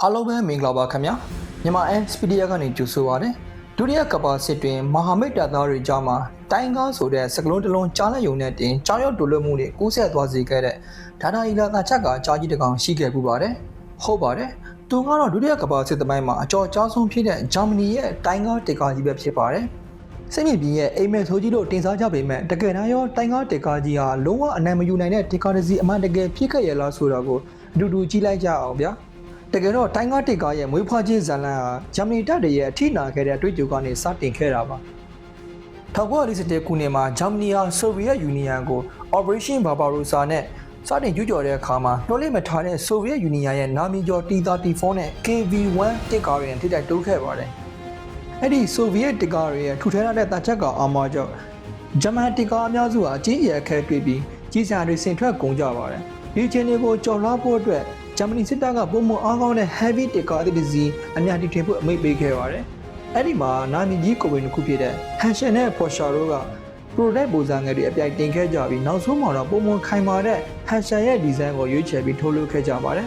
အားလုံးပဲမင်္ဂလာပါခင်ဗျာမြန်မာ Expedia ကနေကြိုဆိုပါရစေဒုတိယကမ္ဘာစစ်တွင်မဟာမိတ်တပ်သားတွေကြားမှာတိုင်းကားဆိုတဲ့စကလုံးတစ်လုံးကြားလက်ယုံနဲ့တင်ကြောင်ရောက်တူလွတ်မှုတွေကူးဆက်သွားစေခဲ့တဲ့ဒါနာအီလာတာချက်ကကြားကြီးတစ်ကောင်ရှိခဲ့ပူပါတယ်ဟုတ်ပါတယ်သူကတော့ဒုတိယကမ္ဘာစစ်သမိုင်းမှာအကျော်ကြားဆုံးဖြစ်တဲ့ဂျာမနီရဲ့တိုင်းကားတစ်ကားကြီးပဲဖြစ်ပါတယ်စိတ်မြင့်ပြည်ရဲ့အိမ်မဲဆိုကြီးတို့တင်စားကြပေမဲ့တကယ်တမ်းရောတိုင်းကားတစ်ကားကြီးဟာလုံးဝအနိုင်မယူနိုင်တဲ့တစ်ကားတစ်စီးအမှန်တကယ်ဖြစ်ခဲ့ရလားဆိုတာကိုအတူတူကြည့်လိုက်ကြအောင်ဗျာတကယ်တော့တိုင်းကားတစ်ကားရဲ့မွေးဖွားခြင်းဇာတ်လမ်းဟာဂျာမနီတပ်တွေရဲ့အထိနာခဲ့တဲ့အတွေ့အကြုံကနေစတင်ခဲ့တာပါ1941ခုနှစ်မှာဂျာမနီဟာဆိုဗီယက်ယူနီယံကို Operation Barbarossa နဲ့စတင်ကျူးကျော်တဲ့အခါမှာနှိုးလိမ့်မထားတဲ့ဆိုဗီယက်ယူနီယံရဲ့နာမည်ကျော် T-34 နဲ့ KV-1 တစ်ကားတွေနဲ့ထိတိုက်တိုးခဲ့ပါတယ်အဲ့ဒီဆိုဗီယက်တစ်ကားတွေရဲ့ထူထဲတဲ့တပ်ချက်ကအာမာကြောင့်ဂျမန်တစ်ကားအများစုဟာအကြီးအကျယ်ခဲတွေ့ပြီးကြီးစံတွေဆင်ထွက်ကုန်ကြပါတယ်ဒီချင်းတွေကိုကြော်လွှားဖို့အတွက်ဂျာမနီစစ်တပ်ကပုံမှန်အားကောင်းတဲ့ heavy တစ်ကားတစ်စီးအများကြီးထင်ဖို့အမိန့်ပေးခဲ့ပါတယ်အဲ့ဒီမှာနာမည်ကြီးကိုပင်တစ်ခုဖြစ်တဲ့ Hansen နဲ့ Porsche တို့က product ပုံစံငယ်တွေအပြိုင်တင်ခဲ့ကြပြီးနောက်ဆုံးမှာတော့ပုံမှန်ခိုင်မာတဲ့ Hansen ရဲ့ design ကိုရွေးချယ်ပြီးထုတ်လုပ်ခဲ့ကြပါတယ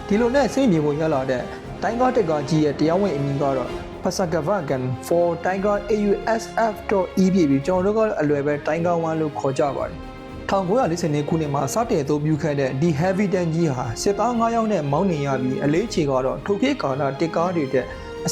်ဒီလိုနဲ့စိတ်မြင်ဖို့ရလာတဲ့တိုင်းကားတစ်ကားကြီးရဲ့တရားဝင်အမည်ကတော့ Volkswagen for Tiger AUSF.E ဖြစ်ပြီးကျွန်တော်တို့ကအလွယ်ပဲ Tiger 1လို့ခေါ်ကြပါတယ်1940ခုနှစ်မှာစတင်အသုံးပြုခဲ့တဲ့ဒီ heavy tank ကြီးဟာစစ်သား9ယောက်နဲ့မောင်းနေရပြီးအလေးချေကတော့ထိုခေတ်ကာလတစ်ကားတွေတဲ့အ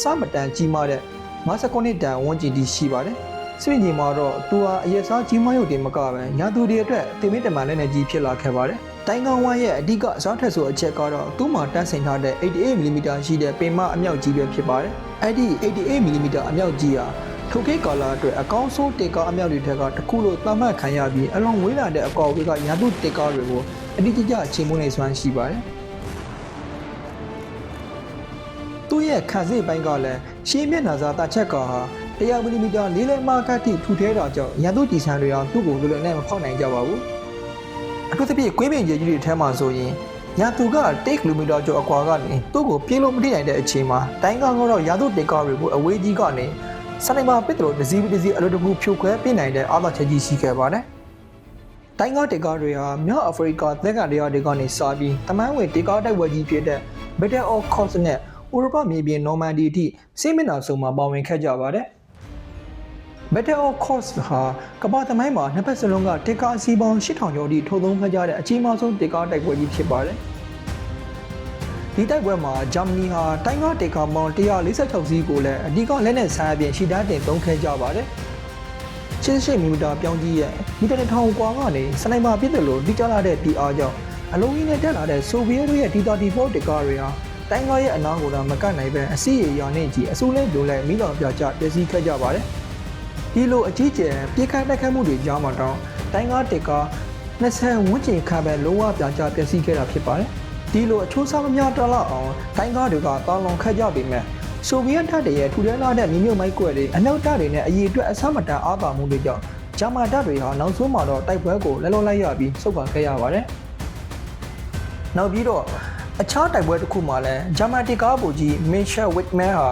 စမတန်ကြီးမားတဲ့59တန်ဝန်းကျင်တည်ရှိပါတယ်။စစ်မြေမှာတော့သူဟာအရက်စားကြီးမားရုပ်တင်မကပဲညာသူတွေအတွက်တင်မတမန်လက်နဲ့ကြီးဖြစ်လာခဲ့ပါတယ်။တိုင်းကောင်ဝမ်းရဲ့အဓိကအစားထက်ဆိုအချက်ကတော့သူ့မှာတန်းဆင်ထားတဲ့ 88mm ရှိတဲ့ပင်မအမြောက်ကြီးပဲဖြစ်ပါတယ်။အဲ့ဒီ 88mm အမြောက်ကြီးဟာထိုခေတ်ကာလအတွက်အကောင်းဆုံးတစ်ကားအမြောက်တွေထက်ကတစ်ခုလို့သတ်မှတ်ခံရပြီးအလွန်ဝေးလာတဲ့အကွာအဝေးကညာသူတစ်ကားတွေကိုအတိအကျချိန်မိုးနေစွမ်းရှိပါတယ်။သူ့ရဲ့ခံစစ်ပိုင်းကလည်းရှေးမျက်နှာစာတာချက်ကာဟာ100mm လေးလက်မကတိထူထဲတာကြောင့်ညာသူတီဆန်တွေဟာသူ့ကိုလွယ်လွယ်နဲ့မဖောက်နိုင်ကြပါဘူး။အထူးသဖြင့်ကွင်းပင်ကြီးတွေထဲမှာဆိုရင်ညာသူက10 km ကျော်အကွာကနေသူ့ကိုပြေးလို့မထိနိုင်တဲ့အချိန်မှာတိုင်းကားကတော့ညာသူတစ်ကားတွေကိုအဝေးကြီးကနေစနိုက်ပါပစ်တော်တစည်းအလိုတကူဖြိုခွဲပြနိုင်တဲ့အားသာချက်ကြီးရှိခဲ့ပါတယ်။တိုင်းကားတစ်ကားတွေဟာမြောက်အာဖရိကသက်ကတရားတွေကနေစပြီးတမန်ဝင်တစ်ကားတိုက်ပွဲကြီးဖြစ်တဲ့ Battle of Kursk နဲ့ဥရောပမြေပြင်နော်မန်ဒီအထိစစ်မျက်နှာစုံမှာပါဝင်ခဲ့ကြပါတယ်။ Battle of Kursk ဟာကမ္ဘာသမိုင်းမှာနှစ်ဖက်စလုံးကတစ်ကားအစီးပေါင်း8000ကျော်ထိထိုးသုံးခဲ့ကြတဲ့အကြီးမားဆုံးတစ်ကားတိုက်ပွဲကြီးဖြစ်ပါတယ်။ဒီတိုက်ပွဲမှာဂျာမနီဟာတိုင်းကားတစ်ကားပေါင်း146စီးကိုလည်းအဓိကလက်နက်ဆိုင်အပြင်ရှီတားတင်သုံးခဲ့ကြပါတယ်။88mmပြောင်းကြီးရဲ့မီတာ1000ကွာကနေစနိုက်ပါပစ်တယ်လို့တိကျလာတဲ့ PR ကြောင့်အလုံးကြီးနဲ့တက်လာတဲ့ဆိုဗီယက်တို့ရဲ့ T-34 တစ်ကားတွေဟာတိုင်းကားရဲ့အနားကိုတော့မကတ်နိုင်ပဲအစီအရာနဲ့ကြီးအစိုးလဲပြိုလဲမိတော်ပြကြပျက်စီးခဲ့ကြပါတယ်။ဒီလိုအကြီးကျယ်ပြစ်ခတ်တိုက်ခတ်မှုတွေကြားမှာတော့တိုင်းကားတစ်ကား20ဝန်းကျင်ခန့်ပဲလုံးဝပြကြပျက်စီးခဲ့တာဖြစ်ပါတယ်။ဒီလိုအချိုးစားမများတလောက်အောင်တိုင်းကားတွေကတောင်းလောင်ခတ်ကြပေမဲ့ဆိုဗီယက်တပ်တွေရဲ့ထူထဲလာတဲ့မြေမြုပ်မိုက်ကွက်တွေအနောက်တပ်တွေနဲ့အရေးအတွက်အဆမတန်အားပါမှုတွေကြောင့်ဂျာမန်တပ်တွေဟာနောက်ဆုံးမှာတော့တိုက်ပွဲကိုလက်လွတ်လိုက်ရပြီးဆုတ်ခွာခဲ့ရပါတယ်။နောက်ပြီးတော့အခြားတိုက်ပွဲတစ်ခုမှာလည်းဂျာမန်တစ်ကားဗိုလ်ကြီးမင်ရှယ်ဝစ်မန်ဟာ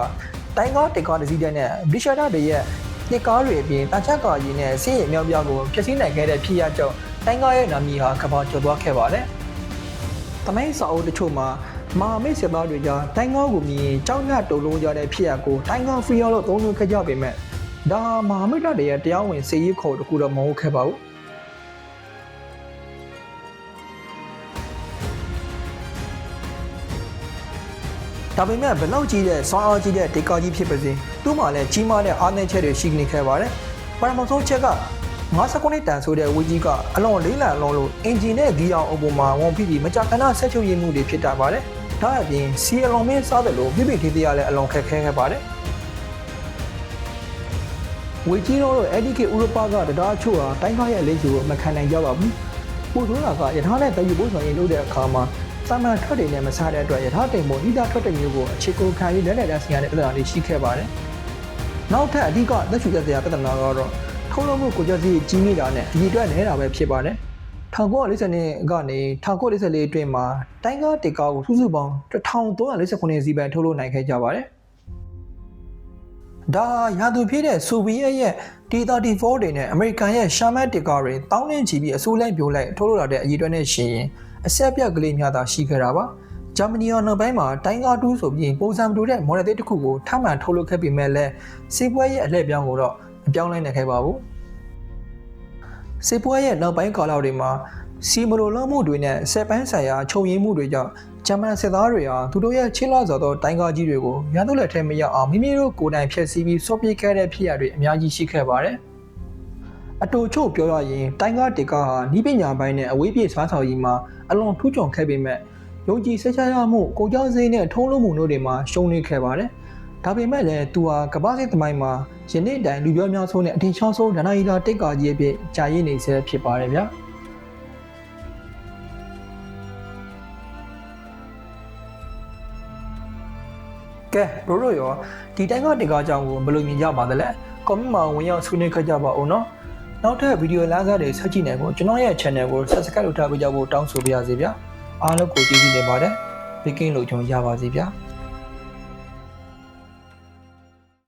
တိုင်းကားတစ်ကားတစ်စီးနဲ့ဗြိတိရှတပ်တွေရဲ့တစ်ကားတွေအပြင်တာချက်ကာကြီးနဲ့စစ်ရေးအများပြားကိုဖျက်ဆီးနိုင်ခဲ့တဲ့ဖြစ်ရကြောင့်တိုင်းကားရဲ့နာမည်ဟာကမ္ဘာကျော်သွားခဲ့ပါတယ်။တမိုင်းစာအုပ်တချို့မှာမဟာမိတ်စစ်သားတွေကြားတိုင်းကားကိုမြင်ရင်ကြောက်ရွံ့တုန်လှုပ်ကြတဲ့ဖြစ်ရပ်ကိုတိုင်းကားဖရီယောလို့သုံးလို့ခဲ့ကြပေမဲ့ဒါမဟာမိတ်တပ်တွေရဲ့တရားဝင်စစ်ရေးခေါ်တခုတော့မဟုတ်ခဲ့ပါဘူး။ဒါပေမဲ့ဘယ်လောက်ကြီးတဲ့စွမ်းအားကြီးတဲ့ဒေကာကြီးဖြစ်ပါစေသူ့မှာလည်းကြီးမားတဲ့အားနည်းချက်တွေရှိနေခဲ့ပါတယ်။ပထမဆုံးချက်က59တန်ဆိုတဲ့ဝီကြီးကအလွန်လေးလံလုံးလို့အင်ဂျင်နဲ့ဂီအောင်အပေါ်မှာဝန်ဖိပြီးမကြာခဏဆက်ချုပ်ရည်မှုတွေဖြစ်တာပါတယ်။ဒါအပြင်စီအလွန်မင်းစားတယ်လို့ပြပြထေးသေးရလည်းအလွန်ခက်ခဲခဲ့ပါတယ်။ဝီကြီးတို့အဲ့ဒီခေတ်ဥရောပကတရားချို့ဟာတိုင်းကားရဲ့အလေးစုကိုမခံနိုင်ကြပါဘူး။ပို့ဆိုးတာကရထားနဲ့တယူပို့ဆောင်ရေးလုပ်တဲ့အခါမှာစာမန်ထွက်တွေနဲ့မစားတဲ့အတွက်ရထားတင်ပေါ်ဤသားထွက်တဲ့မျိုးကိုအခြေကိုခံပြီးလက်လက်တန်းစီရတဲ့ပြဿနာတွေရှိခဲ့ပါတယ်။နောက်ထပ်အဓိကသက်ရှူသက်စရာပြဿနာကတော့ထုတ်လုပ်မှုကိုကြစီကြီးမိတာနဲ့အကြီးအတွက်နေတာပဲဖြစ်ပါတယ်။1942ကနေ1944အတွင်းမှာတိုင်းကားတစ်ကားကိုစုစုပေါင်း1349စီးပဲထုတ်လုပ်နိုင်ခဲ့ကြပါတယ်။ဒါရာသူဖြစ်တဲ့ဆိုဗီယက်ရဲ့ T-34 တွေနဲ့အမေရိကန်ရဲ့ရှာမတ်တစ်ကားတွေတောင်းနှင်းချီပြီးအစိုးလိုက်ပြိုလိုက်ထုတ်လုပ်လာတဲ့အကြီးအတွက်နဲ့ရှင်ရင်အဆက်ပြက်ကလေးများသာရှိခဲ့တာပါ။ ဂျာမနီနောက်ပိုင်းမှာတိုင်းကား2ဆိုပြီးပုံစံမတူတဲ့မော်ဒယ်တစ်ခုကိုထပ်မံထုတ်လုပ်ခဲ့ပေမဲ့လည်းစေပွဲရဲ့အလှည့်ပြောင်းကိုတော့မပြောင်းလဲနိုင်ခဲ့ပါဘူးစေပွဲရဲ့နောက်ပိုင်းကာလတွေမှာစီမလိုလုံးမှုတွေနဲ့စက်ပိုင်းဆိုင်ရာချုပ်ရင်းမှုတွေကြောင့်ဂျာမန်စစ်သားတွေဟာသူတို့ရဲ့ချင်းလာစွာသောတိုင်းကားကြီးတွေကိုရန်သူလက်ထဲမရောက်အောင်မိမိတို့ကိုယ်တိုင်ဖျက်ဆီးပြီးစောပစ်ခဲ့တဲ့ဖြစ်ရပ်တွေအများကြီးရှိခဲ့ပါတယ်အတူချုပ်ပြောရရင်တိုင်းကားတေကားဟာဤပညာပိုင်းနဲ့အဝေးပြေးစွမ်းဆောင်ရည်မှာအလွန်ထူးချွန်ခဲ့ပေမဲ့ယုံကြည်စိတ်ချရမှုကိုကြောက်စိတ်နဲ့ထုံးလုံးမှုတို့တွေမှာရှုံးနေခဲ့ပါတယ်ဒါပေမဲ့လည်းသူဟာကမ္ဘာစစ်သမိုင်းမှာယနေ့တိုင်လူပြောများဆုံးနဲ့အထင်ရှားဆုံးဒဏ္ဍာရီတာတိတ်ကာကြီးအဖြစ်ကြာရည်နေဆဲဖြစ်ပါတယ်ဗျာကဲဘရိုတို့ရောဒီတိုင်းကတေကားကြောင့်ကိုဘယ်လိုမြင်ကြပါသလဲကွန်မန့်မှာဝင်ရောက်ဆွေးနွေးခဲ့ကြပါဦးနော်နောက်ထပ်ဗီဒီယိုလားစားတွေဆက်ကြည့်နိုင်ဖို့ကျွန်တော်ရဲ့ channel ကို subscribe လုပ်ထားပေးကြဖို့တောင်းဆိုပါရစေဗျာအားလုံးကိုကျေးဇူးတင်ပါတယ်ဘေးကင်းလို့ကြုံရပါစေဗျာ